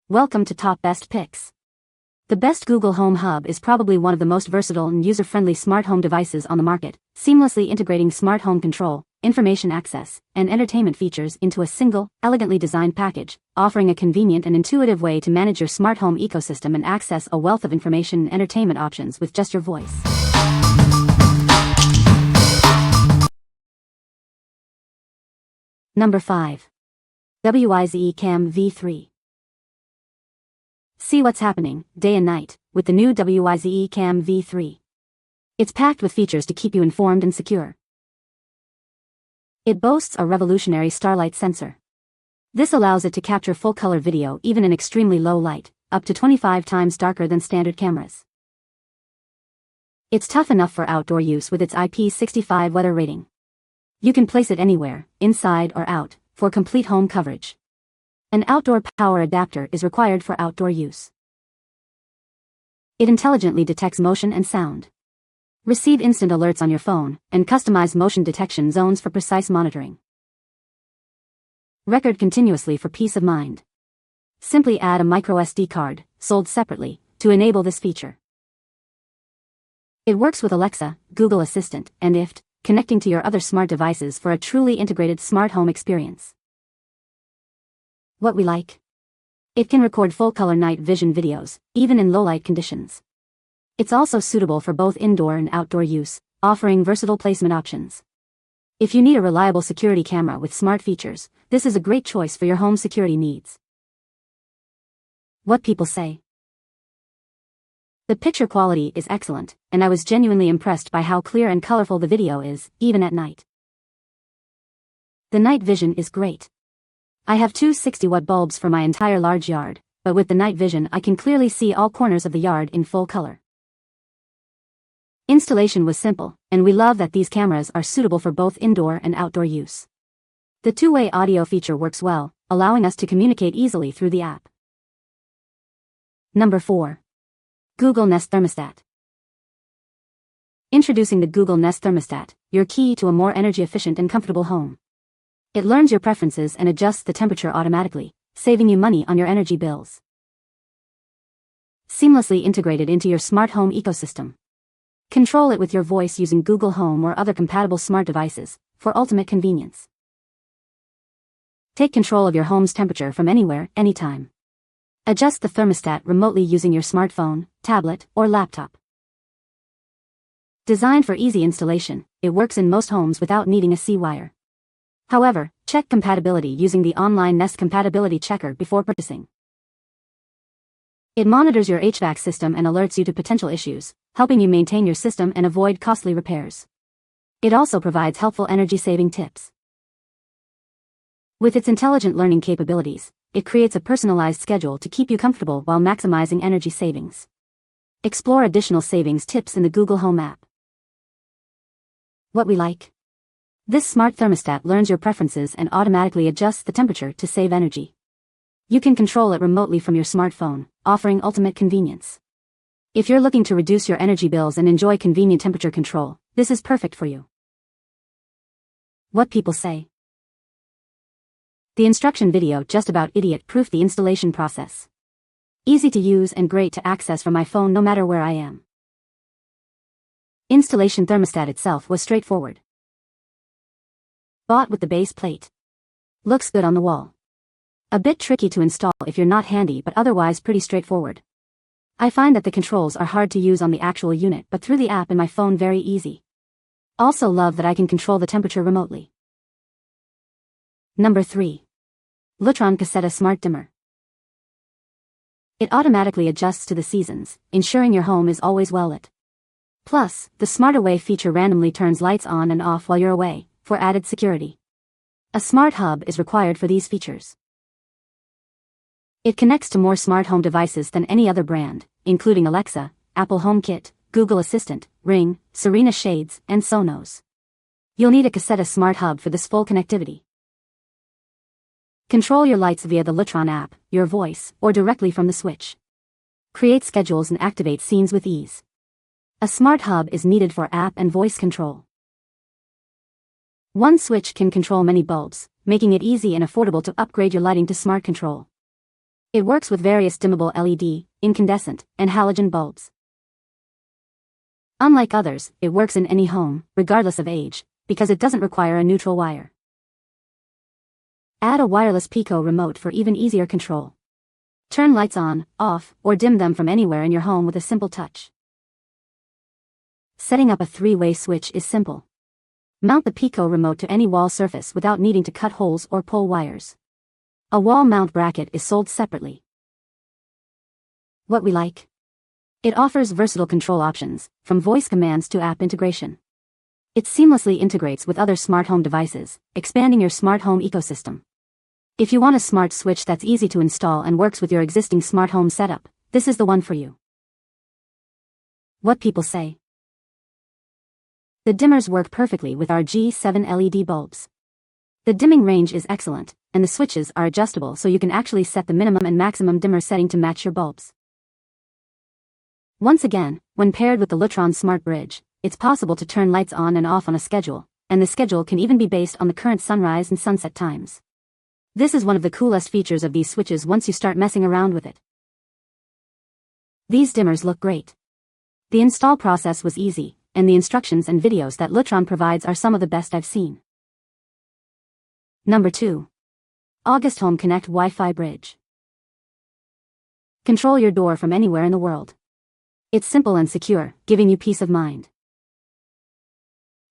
Welcome to Top Best Picks. The best Google Home Hub is probably one of the most versatile and user-friendly smart home devices on the market, seamlessly integrating smart home control, information access, and entertainment features into a single, elegantly designed package, offering a convenient and intuitive way to manage your smart home ecosystem and access a wealth of information and entertainment options with just your voice. Number 5. WYZE Cam V3. See what's happening, day and night, with the new WYZE Cam V3. It's packed with features to keep you informed and secure. It boasts a revolutionary starlight sensor. This allows it to capture full-color video even in extremely low light, up to 25 times darker than standard cameras. It's tough enough for outdoor use with its IP65 weather rating. You can place it anywhere, inside or out, for complete home coverage. An outdoor power adapter is required for outdoor use. It intelligently detects motion and sound. Receive instant alerts on your phone, and customize motion detection zones for precise monitoring. Record continuously for peace of mind. Simply add a microSD card, sold separately, to enable this feature. It works with Alexa, Google Assistant, and IFT, connecting to your other smart devices for a truly integrated smart home experience. What we like? It can record full-color night vision videos, even in low-light conditions. It's also suitable for both indoor and outdoor use, offering versatile placement options. If you need a reliable security camera with smart features, this is a great choice for your home security needs. What people say. The picture quality is excellent, and I was genuinely impressed by how clear and colorful the video is, even at night. The night vision is great. I have two 60-watt bulbs for my entire large yard, but with the night vision I can clearly see all corners of the yard in full color. Installation was simple, and we love that these cameras are suitable for both indoor and outdoor use. The two-way audio feature works well, allowing us to communicate easily through the app. Number 4. Google Nest Thermostat. Introducing the Google Nest Thermostat, your key to a more energy-efficient and comfortable home. It learns your preferences and adjusts the temperature automatically, saving you money on your energy bills. Seamlessly integrated into your smart home ecosystem. Control it with your voice using Google Home or other compatible smart devices, for ultimate convenience. Take control of your home's temperature from anywhere, anytime. Adjust the thermostat remotely using your smartphone, tablet, or laptop. Designed for easy installation, it works in most homes without needing a C-wire. However, check compatibility using the online Nest Compatibility Checker before purchasing. It monitors your HVAC system and alerts you to potential issues, helping you maintain your system and avoid costly repairs. It also provides helpful energy-saving tips. With its intelligent learning capabilities, it creates a personalized schedule to keep you comfortable while maximizing energy savings. Explore additional savings tips in the Google Home app. What we like? This smart thermostat learns your preferences and automatically adjusts the temperature to save energy. You can control it remotely from your smartphone, offering ultimate convenience. If you're looking to reduce your energy bills and enjoy convenient temperature control, this is perfect for you. What people say. The instruction video just about idiot-proofed the installation process. Easy to use and great to access from my phone no matter where I am. Installation thermostat itself was straightforward. Bought with the base plate. Looks good on the wall. A bit tricky to install if you're not handy, but otherwise pretty straightforward. I find that the controls are hard to use on the actual unit, but through the app in my phone very easy. Also love that I can control the temperature remotely. Number 3. Lutron Caseta Smart Dimmer. It automatically adjusts to the seasons, ensuring your home is always well lit. Plus, the Smart Away feature randomly turns lights on and off while you're away, for added security. A smart hub is required for these features. It connects to more smart home devices than any other brand, including Alexa, Apple HomeKit, Google Assistant, Ring, Serena Shades, and Sonos. You'll need a Caseta smart hub for this full connectivity. Control your lights via the Lutron app, your voice, or directly from the switch. Create schedules and activate scenes with ease. A smart hub is needed for app and voice control. One switch can control many bulbs, making it easy and affordable to upgrade your lighting to smart control. It works with various dimmable LED, incandescent, and halogen bulbs. Unlike others, it works in any home, regardless of age, because it doesn't require a neutral wire. Add a wireless Pico remote for even easier control. Turn lights on, off, or dim them from anywhere in your home with a simple touch. Setting up a 3-way switch is simple. Mount the Pico remote to any wall surface without needing to cut holes or pull wires. A wall mount bracket is sold separately. What we like? It offers versatile control options, from voice commands to app integration. It seamlessly integrates with other smart home devices, expanding your smart home ecosystem. If you want a smart switch that's easy to install and works with your existing smart home setup, this is the one for you. What people say. The dimmers work perfectly with our G7 LED bulbs. The dimming range is excellent, and the switches are adjustable so you can actually set the minimum and maximum dimmer setting to match your bulbs. Once again, when paired with the Lutron Smart Bridge, it's possible to turn lights on and off on a schedule, and the schedule can even be based on the current sunrise and sunset times. This is one of the coolest features of these switches once you start messing around with it. These dimmers look great. The install process was easy, and the instructions and videos that Lutron provides are some of the best I've seen. Number 2. August Home Connect Wi-Fi Bridge. Control your door from anywhere in the world. It's simple and secure, giving you peace of mind.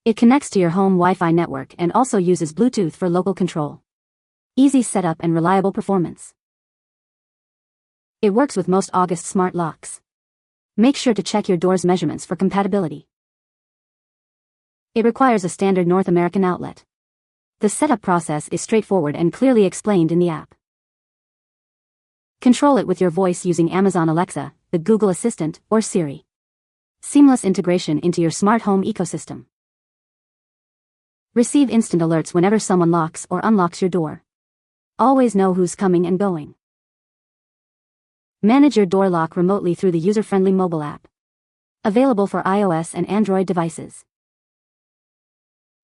It connects to your home Wi-Fi network and also uses Bluetooth for local control. Easy setup and reliable performance. It works with most August smart locks. Make sure to check your door's measurements for compatibility. It requires a standard North American outlet. The setup process is straightforward and clearly explained in the app. Control it with your voice using Amazon Alexa, the Google Assistant, or Siri. Seamless integration into your smart home ecosystem. Receive instant alerts whenever someone locks or unlocks your door. Always know who's coming and going. Manage your door lock remotely through the user-friendly mobile app. Available for iOS and Android devices.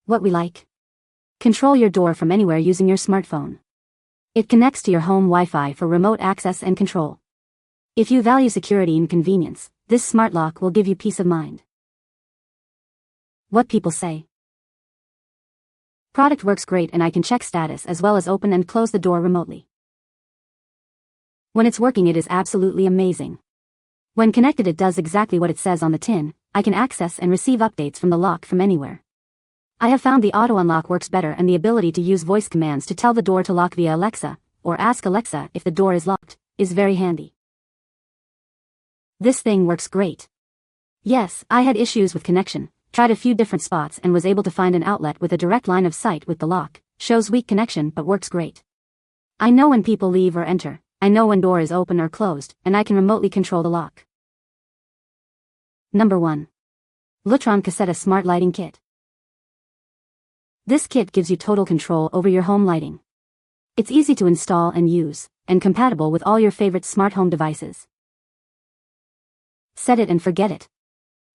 What we like? Control your door from anywhere using your smartphone. It connects to your home Wi-Fi for remote access and control. If you value security and convenience, this smart lock will give you peace of mind. What people say. Product works great and I can check status as well as open and close the door remotely. When it's working, it is absolutely amazing. When connected, it does exactly what it says on the tin. I can access and receive updates from the lock from anywhere. I have found the auto unlock works better, and the ability to use voice commands to tell the door to lock via Alexa, or ask Alexa if the door is locked, is very handy. This thing works great. Yes, I had issues with connection, tried a few different spots and was able to find an outlet with a direct line of sight with the lock. Shows weak connection but works great. I know when people leave or enter, I know when door is open or closed, and I can remotely control the lock. Number 1. Lutron Caseta Smart Lighting Kit. This kit gives you total control over your home lighting. It's easy to install and use, and compatible with all your favorite smart home devices. Set it and forget it.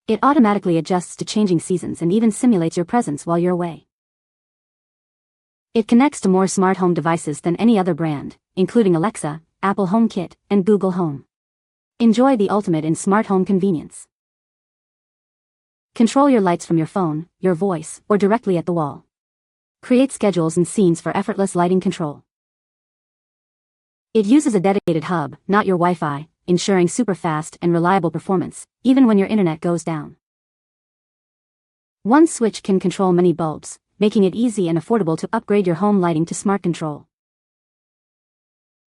It automatically adjusts to changing seasons and even simulates your presence while you're away. It connects to more smart home devices than any other brand, including Alexa, Apple HomeKit, and Google Home. Enjoy the ultimate in smart home convenience. Control your lights from your phone, your voice, or directly at the wall. Create schedules and scenes for effortless lighting control. It uses a dedicated hub, not your Wi-Fi, ensuring super fast and reliable performance, even when your internet goes down. One switch can control many bulbs, making it easy and affordable to upgrade your home lighting to smart control.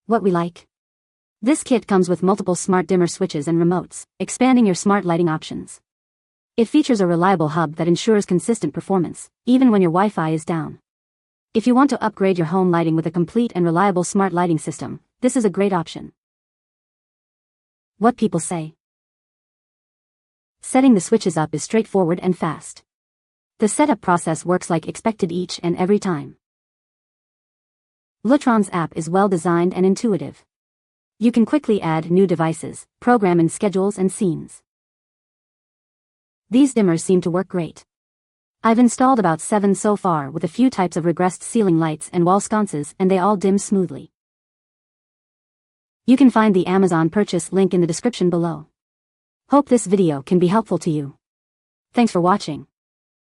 What we like? This kit comes with multiple smart dimmer switches and remotes, expanding your smart lighting options. It features a reliable hub that ensures consistent performance, even when your Wi-Fi is down. If you want to upgrade your home lighting with a complete and reliable smart lighting system, this is a great option. What people say. Setting the switches up is straightforward and fast. The setup process works like expected each and every time. Lutron's app is well designed and intuitive. You can quickly add new devices, program in schedules and scenes. These dimmers seem to work great. I've installed about 7 so far with a few types of regressed ceiling lights and wall sconces, and they all dim smoothly. You can find the Amazon purchase link in the description below. Hope this video can be helpful to you. Thanks for watching.